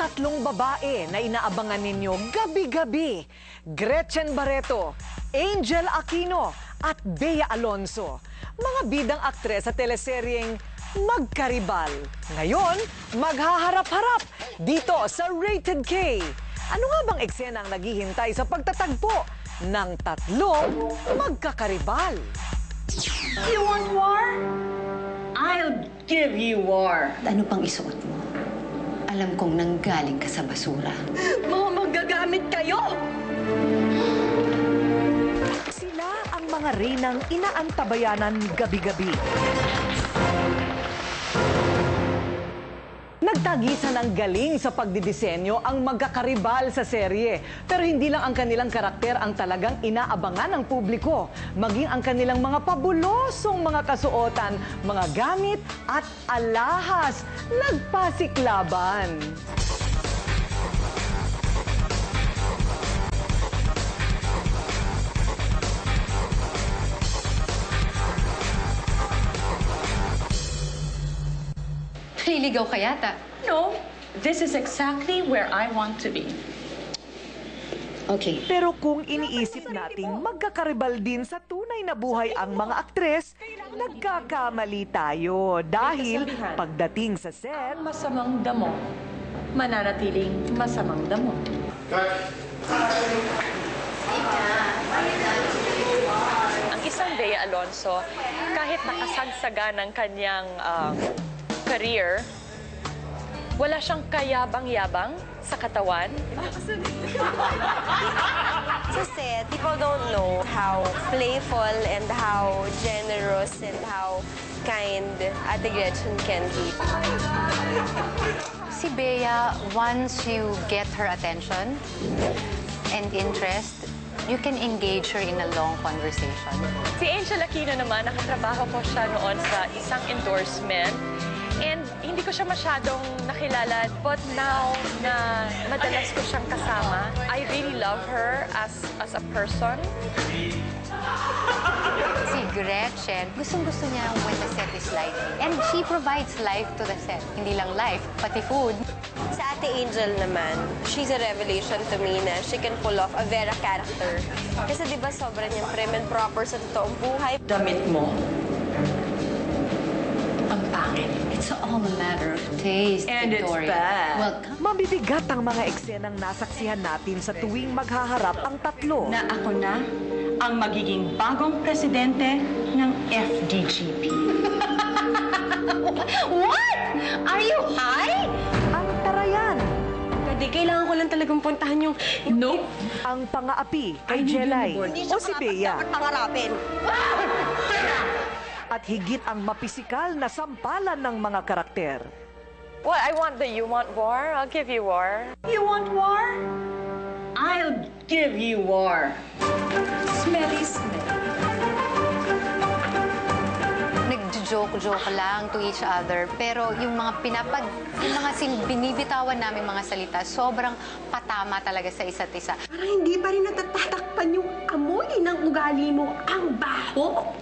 tatlong babae na inaabangan ninyo gabi-gabi. Gretchen Barreto, Angel Aquino at Bea Alonso. Mga bidang aktres sa teleseryeng Magkaribal. Ngayon, maghaharap-harap dito sa Rated K. Ano nga bang eksena ang naghihintay sa pagtatagpo ng tatlong magkakaribal? You want war? I'll give you war. Ano pang isuot mo? Alam kong nanggaling ka sa basura. Mga magagamit kayo! Sila ang mga reynang inaantabayanan gabi-gabi. Nagtagisan ng galing sa pagdidisenyo ang magkakaribal sa serye. Pero hindi lang ang kanilang karakter ang talagang inaabangan ng publiko. Maging ang kanilang mga pabulosong mga kasuotan, mga gamit at alahas. Nagpasiklaban. Naliligaw ka yata. No, this is exactly where I want to be. Okay. Pero kung iniisip nating magkakaribal din sa tunay na buhay ang mga aktres, nagkakamali tayo. Dahil pagdating sa set, Masamang damo, mananatiling masamang damo. Ang isang Bea Alonso, kahit nakasagsaga ng kanyang career, wala siyang kayabang-yabang sa katawan. Sa set, people don't know how playful and how generous and how kind Ate Gretchen can be. Si Bea, once you get her attention and interest, you can engage her in a long conversation. Si Angel Aquino naman, nakatrabaho ko siya noon sa isang endorsement. And hindi ko siya masyadong nakilala. But now na madalas ko siyang kasama, I really love her as a person. Si Gretchen, gustong-gusto niya when the set is lively. And she provides life to the set. Hindi lang life, pati food. Sa Ate Angel naman, she's a revelation to me na she can pull off a Vera character. Kasi di ba sobrang niyang prim and proper sa totoong buhay. Damit mo, ang pangit. It's all a matter of taste, And it's Victoria. bad. Well, mabibigat ang mga eksenang nasaksihan natin sa tuwing maghaharap ang tatlo. Na ako na ang magiging bagong presidente ng FDGP. what? Are you high? Ang tarayan, Hindi, kailangan ko lang talagang puntahan yung... Nope. ang pangaapi kay Jelay o si Bea. Dapat pangarapin. At higit ang mapisikal na sampalan ng mga karakter. Well, I want the you want war. I'll give you war. You want war? I'll give you war. Smelly, smelly. Nag-joke lang to each other. Pero yung mga binibitawan namin mga salita, sobrang patama talaga sa isa't isa. Parang hindi pa rin natatatakpan yung amoy ng ugali mo. Ang baho!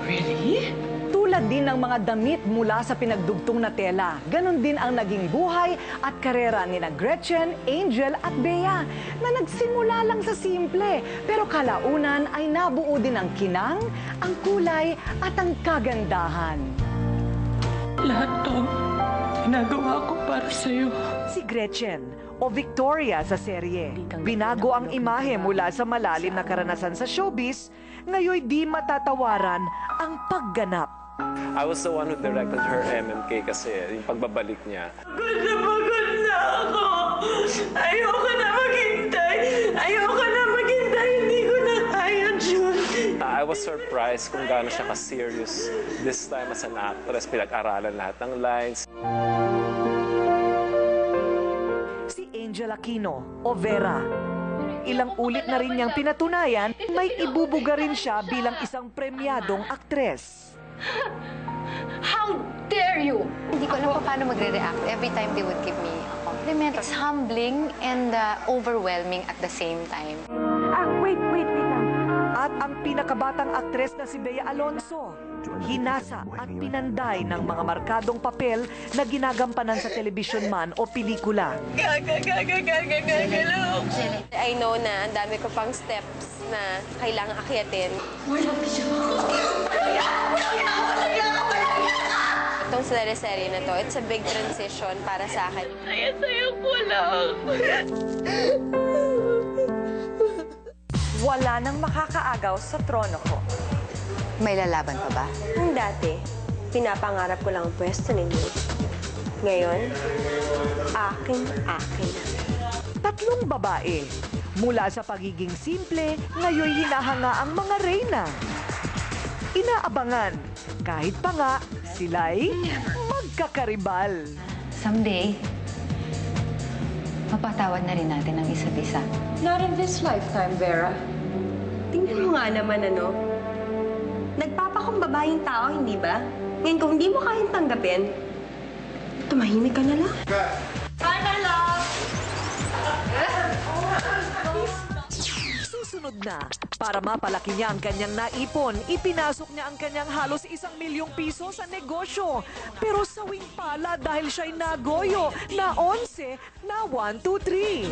Really? Tulad din ng mga damit mula sa pinagdugtong na tela. Ganon din ang naging buhay at karera ni Gretchen, Angel at Bea na nagsimula lang sa simple. Pero kalaunan ay nabuo din ang kinang, ang kulay at ang kagandahan. Lahat to, ginagawa ko para sa'yo. Si Gretchen o Victoria sa serye. Binago ang imahe mula sa malalim na karanasan sa showbiz, ngayon di matatawaran ang pagganap. I was the one who directed her MMK kasi yung pagbabalik niya. Pagod na ako. Ayoko na maghintay. Ayoko na maghintay. Hindi ko na kaya, Jun. I was surprised kung gaano siya ka-serious this time as an actress. Pinag-aralan lahat ng lines. Si Angel Aquino o Vera. Ilang ulit na rin niyang pinatunayan, may ibubuga rin siya bilang isang premyadong aktres. How dare you? Hindi ko alam paano magre-react every time they would give me a compliment. It's humbling and overwhelming at the same time. Wait lang. At ang pinakabatang aktres na si Bea Alonso. hinasa at pinanday ng mga markadong papel na ginagampanan sa television man o pelikula. I know na ang dami ko pang steps na kailangan akyatin. Itong teleserye na to, it's a big transition para sa akin. Saya-saya ko lang. Wala nang makakaagaw sa trono ko. May lalaban pa ba? Nung dati, pinapangarap ko lang ang pwesto ninyo. Ngayon, aking-akin. Tatlong babae. Mula sa pagiging simple, ngayon hinahanga ang mga reyna. Inaabangan, kahit pa nga sila'y magkakaribal. Someday, mapatawad na rin natin ang isa't isa. Not in this lifetime, Vera. Tingnan mo nga naman, ano? Nagpapakumbaba yung tao, hindi ba? Ngayon, kung hindi mo kayang tanggapin, tumahimik ka na lang. Susunod na, para mapalaki niya ang kanyang naipon, ipinasok niya ang kanyang halos 1 milyong piso sa negosyo. Pero sawing pala dahil siya'y nagoyo na 11 na 1, 2, 3.